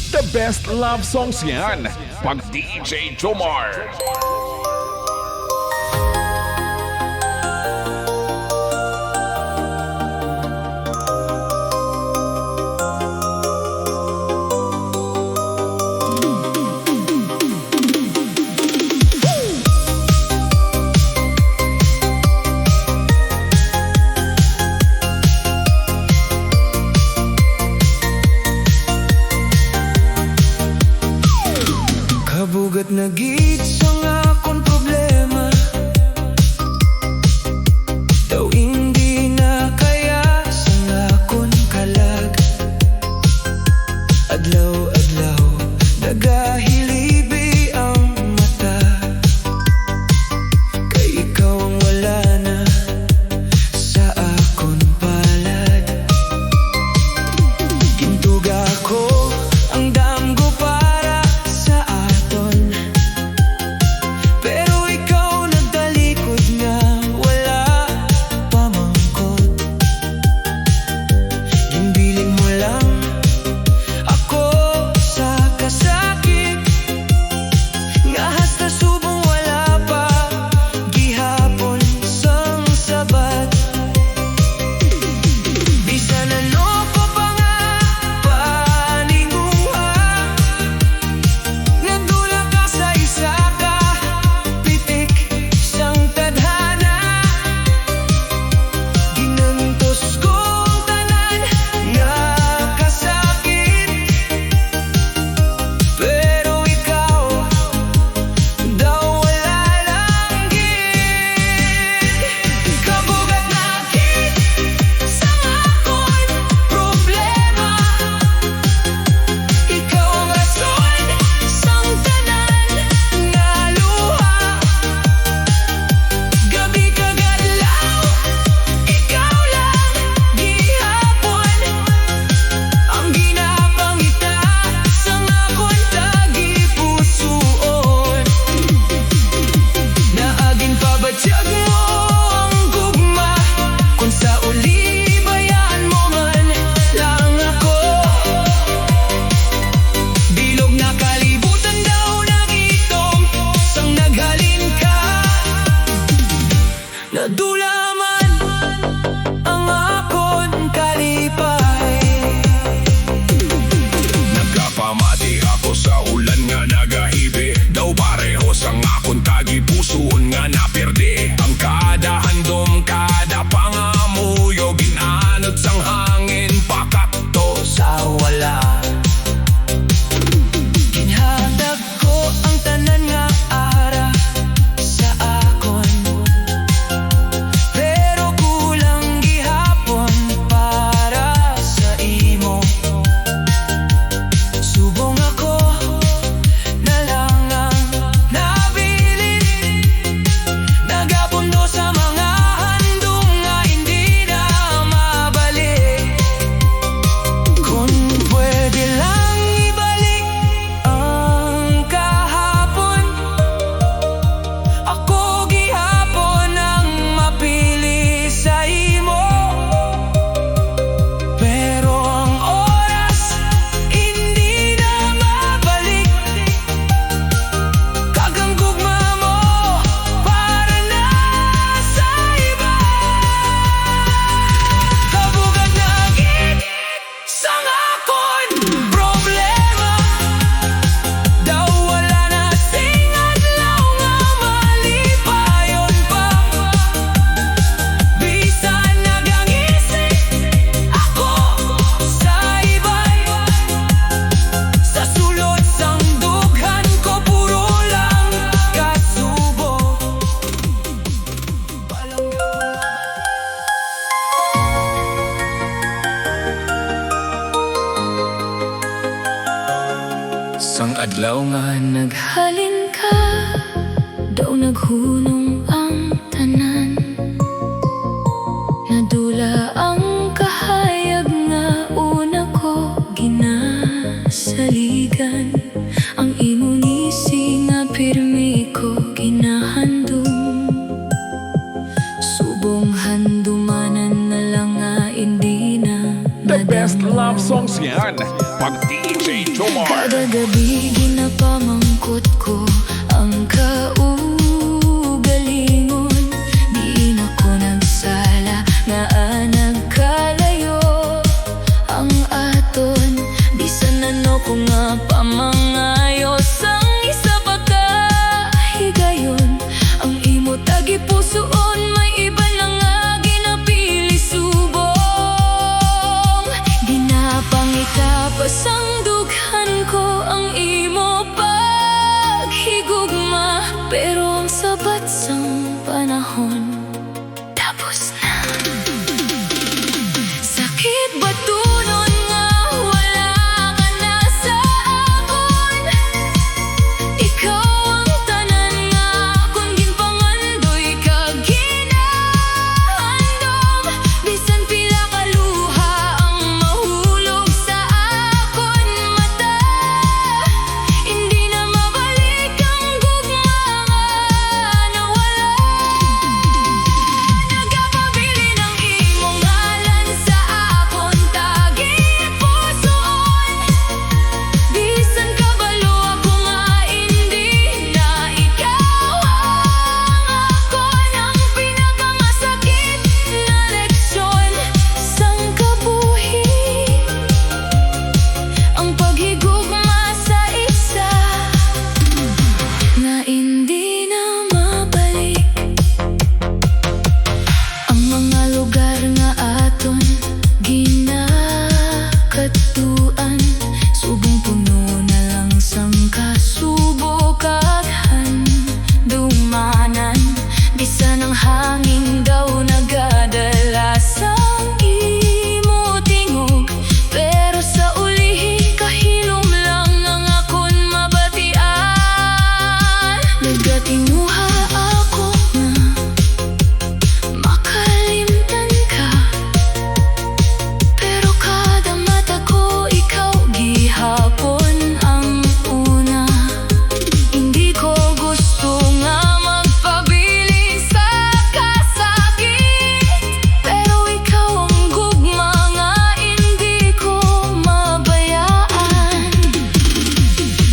The best love songs yan, pag DJ Jomar. Kabugat na gid sa akong problema, daw hindi na kaya sa akong kalag. Adlaw-adlaw nagahilibi ang mata, kay ikaw ang wala na sa akong palad. Gintuga ko ang damgo para sa aton, pero ikaw nagtalikod nga wala pa mangkot. Ginbiling mo lang ako sa kasakit, nga hasta subong wala pa gihapon sang sabat. Bisan ano pa pa nga paninguha, nadula ka sa isa ka pitik sang tadhana. Ginantos kong tanan nga kasakit, pero ikaw daw wala lang gid. Kabugat na gid sa akong problema, ikaw ang rason sang tanan nga luha. Gabi kag adlaw, ikaw lang gihapon ang ginapangita sang akong tagipusoon. Naaging pabatyag mo ang gugma, kung sa uli bayan mo man lang ako. Bilog na kalibutan daw nagitom sang naghalin ka, nadula man ang akon kalipay. Nagkapamati ako sa ulan nga nagahibi, daw pareho sang akong tagipusoon nga napirdi. Ang kada handom, kada pangamuyo, ginanod sang hangin pakakto sa wala. Ginhatag ko ang tanan nga ara sa akon, pero kulang gihapon para sa imo. Subong ako na lang ang nabilin, nagapundo sa mga handong nga hindi na mabalik. Kung pwede lang ibalik ang kahapon, ako gihapon ang mapili sa imo. Pero ang oras hindi na mabalik, kagang gugma mo para na sa iba. Kabugat na gid sang akon problema, daw wala na sing adlaw nga malipayon pa. Bisan nagangisip ako sa ibay, sa sulod sang dughan ko puro lang kasubo. Sang adlaw nga naghalin ka, daw naghunong ang tanan. Nadula ang kahayag nga una ko ginasaligan. Ang imong ngisi nga pirmi ko ginahandom. Subong handumanan na lang nga hindi na The best love songs yan, pag DJ Jomar. Kada gabi ginapamangkot ko ang kaugalingon. Di na ko nagsala nga nagkalayo ang aton. Bisan ano ko nga pamangayos ang isa pa kahigayon. Ang imo tagi pusoon may iba lang nga ginapili subong. Ginapangitapas ang dughan ko ang imo paghigugma. Pero ang sabat sang panahon tapos na. Sakit ba tunon nga wala ka na sa akon? Ikaw ang tanan nga kung ginpangandoy ka ginahandom. Bisan pila ka luha ang mahulog sa akon mata, hindi na mabalik ang gugma nga nawala. Nagapabili ng imong ngalan sa akon tagi pusoon. Bisan kabalo ako nga hindi na ikaw ang akon. Ang pinakamasakit na leksyon sang kabuhi, ang paghigugma sa isa nga hindi na mabalik. Ang mga lugar nga aton ginakatuan, subong puno na lang sang kasubokaghan dumanan. Bisan ang hangin daw nagadala sang imo tingog, pero sa ulihi kahilom lang ang akon mabatian. Nagatinguha ako nga makalimtan ka, pero kada mata ko ikaw gihapon ang una. Hindi ko gusto nga magpabilin sa kasakit, pero ikaw ang gugma nga hindi ko mabayaan.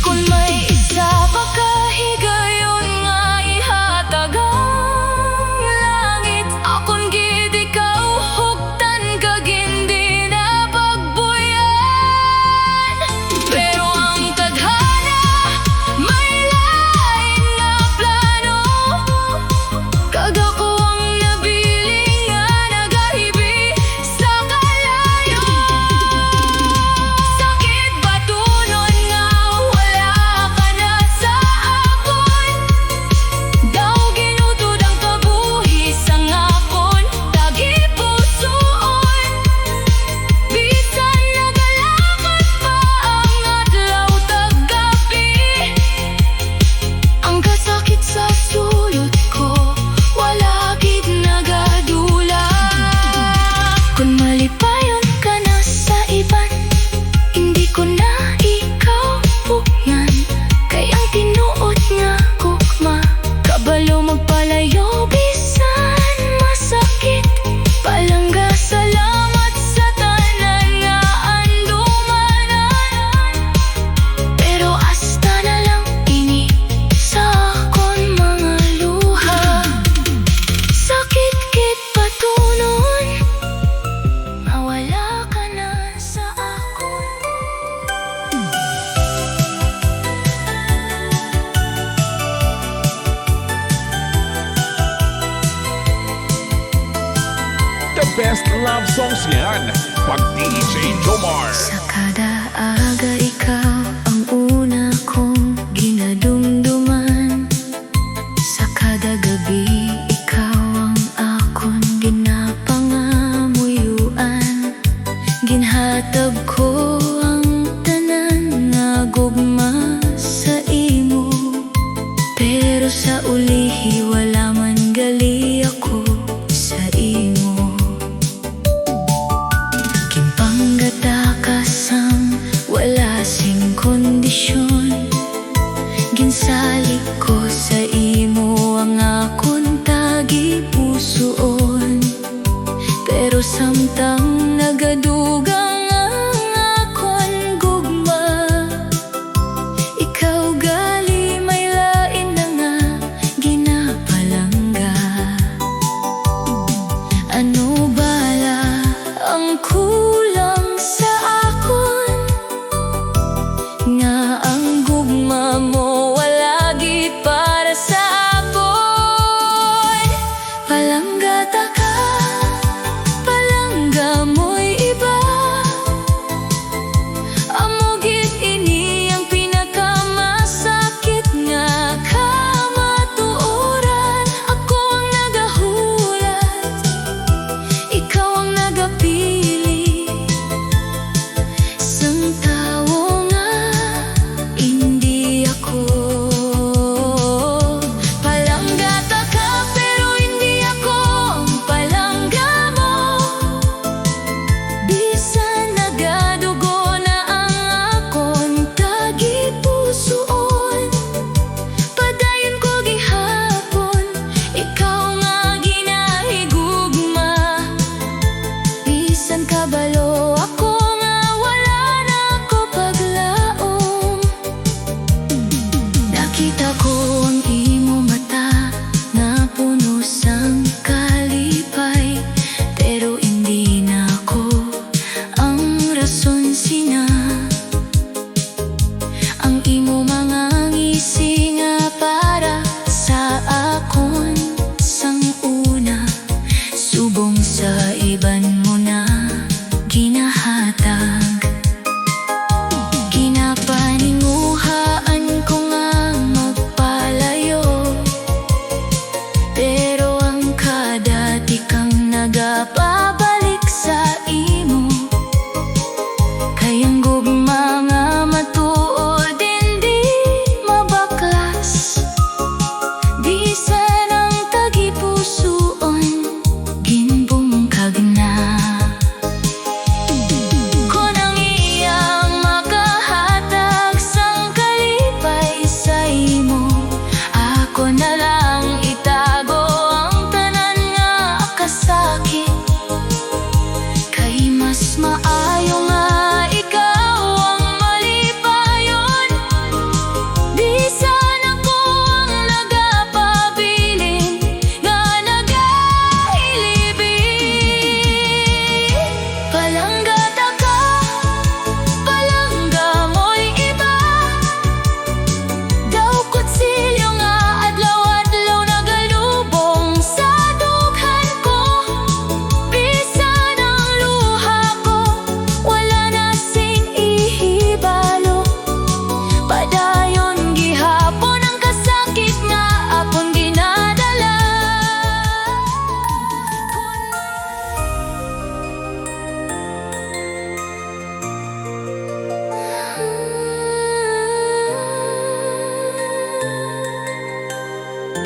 Kung may isa pa kahigayon nga ihatag ang langit, akon gid ikaw hugtan kag hindi na pagbuyan. Pero ang tadhana may lain nga plano, kag ako ang nabiling nga nagahibi sa kalayo. Sakit ba tunon nga wala ka na sa akon? Daw ginutod ang kabuhi sang akon tagi pusoon. Bisan nagalakad pa ang adlaw tag gabi, ang kasakit sa sulod ko wala gid nagadula. Kung malipayon ka na sa iban, hindi ko na ikaw pugnan. Kay ang tinuod nga gugma, kabalo magpalayo bisan masakit. Palangga salamat sa tanan nga andumanan, pero hasta na lang ini sa akon mga luha. Sakit kit patunon mawala ka na sa akon. The best love songs yan, pag DJ Jomar. Sa kada aga ikaw ang una kong ginadumduman. Sa kada gabi ikaw ang akon ginapangamuyuan. Ginhatag ko ang tanan nga gugma sa imo, pero sa ulihi wala man gali ako sa imo. Gipanggata ka sang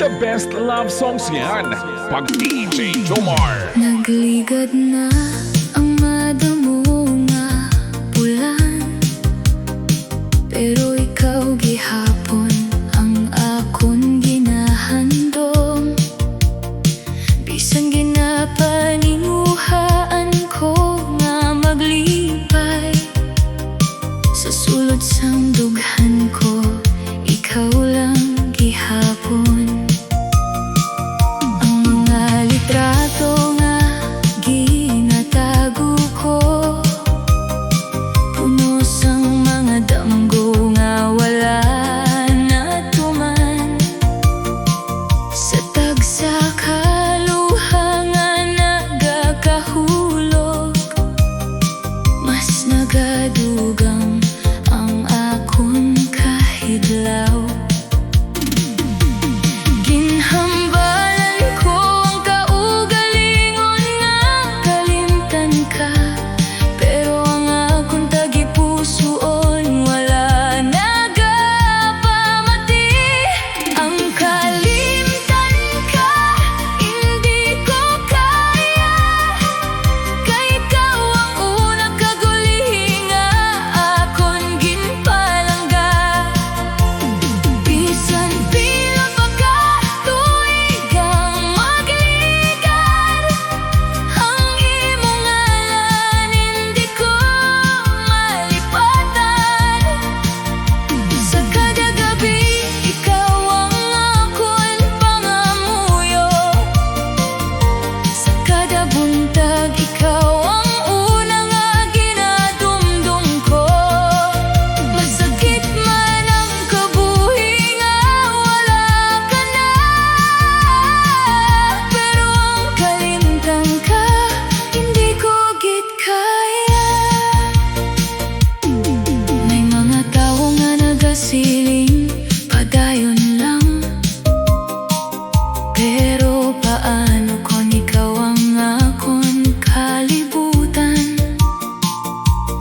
The best love songs yan. Pag DJ Jomar. Nagligad na ang madamo nga bulan, pero ikaw gihapon ang akon ginahandom. Bisan ginapaninguhaan ko nga maglipay sa sulod sang dughan ko, ikaw lang gihapon. Ang mga litrato nga ginatago ko, puno sang mga damgo nga wala na tuman. Sa tagsa kaluha nga nagakahulog, mas nagadugang ang akon kahidlaw. Ginhambalan ko ang kaugalingon nga kalimtan ka, pero ang akong tagipusoon wala nagapamati. Ang kalimtan ka, hindi ko kaya, kay ikaw ang unang kagulihi nga akon ginpalangga. Bisan pila pa ka tuigang magligad, ang imong ngalan hindi ko malipatan. Sa kada gabi, ikaw ang akon pangamuyo. Sa kada buntag, ikaw ang una nga ginadumdum ko. Masakit man ang kabuhi nga wala ka na, pero ang kalimtan ka, hindi ko git kaya. May mga tao nga nagasiling padayon lang, pero paano kung ikaw ang akon kalibutan?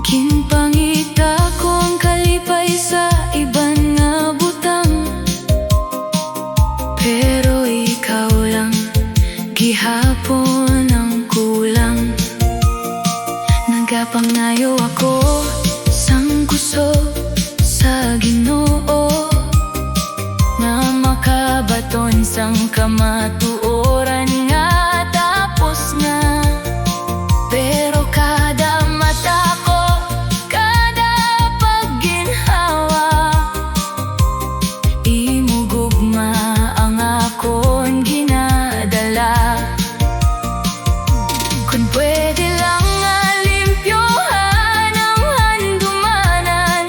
Ginpangita ko ang kalipay sa iban nga butang, pero ikaw lang gihapon ang kulang. Nagapangayo ako sang kusog sa Ginoo, nga makabaton sang kamatuoran nga tapos na. Pero kada mata ko, kada pagginhawa, imugugma ang akon ginadala. Kung pwede lang nga limpyohan ang handumanan,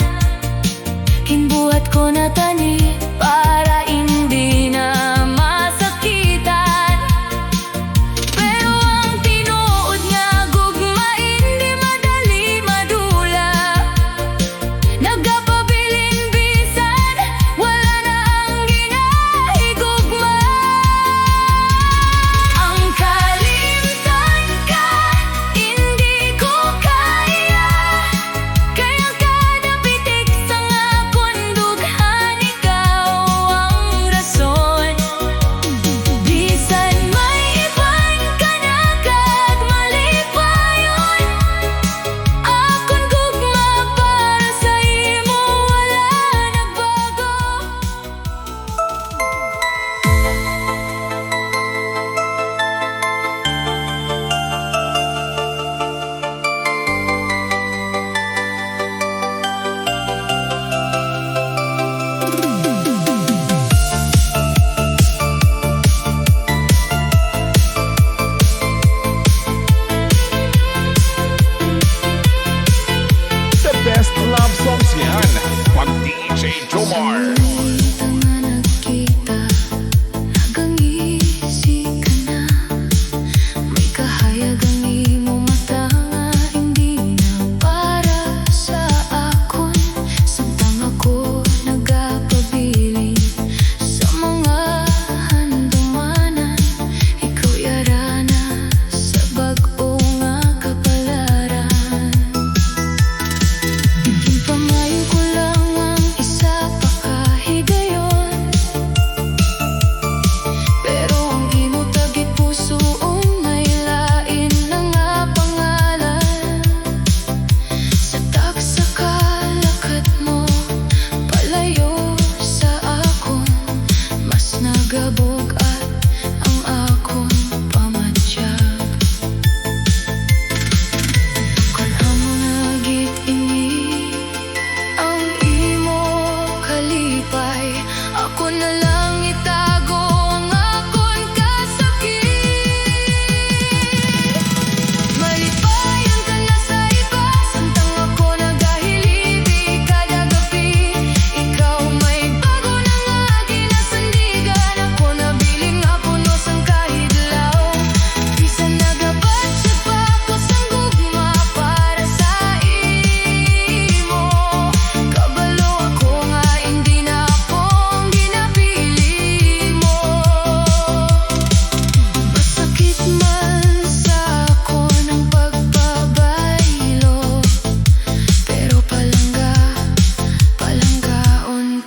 hinbuhat ko na tani para hindi na masakitan.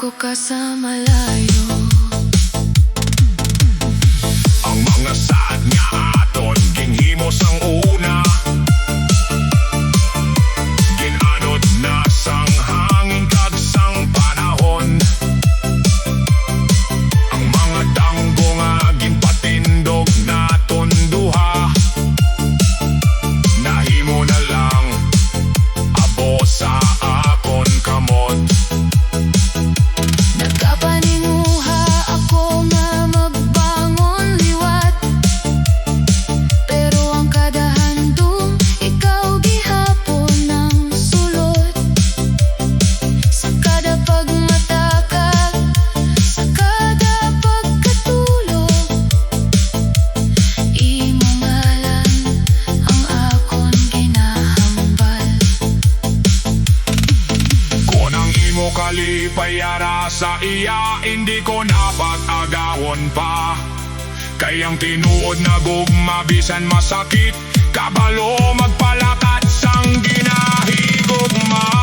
ako ka sa malayo. Ang mga saad nga aton ginhimos ang una, ginanod na sang hangin kag sang panahon. Ang mga danggo nga ginpatindog naton duha, nahimo na lang abo sa akon kamot. Nagkapaninguha ako nga magbangon liwat, pero ang kada handom ikaw gihapon ng sulod. Sa kada pagmatakag, sa kada pagkatulog, imo ngalan ang akon ginahambal. Kung ang imo kalipayara sa iya, hindi ko napag-agawon pa. Kayang tinuod na gugma bisan masakit, kabalo magpalakat sang ginahigugma.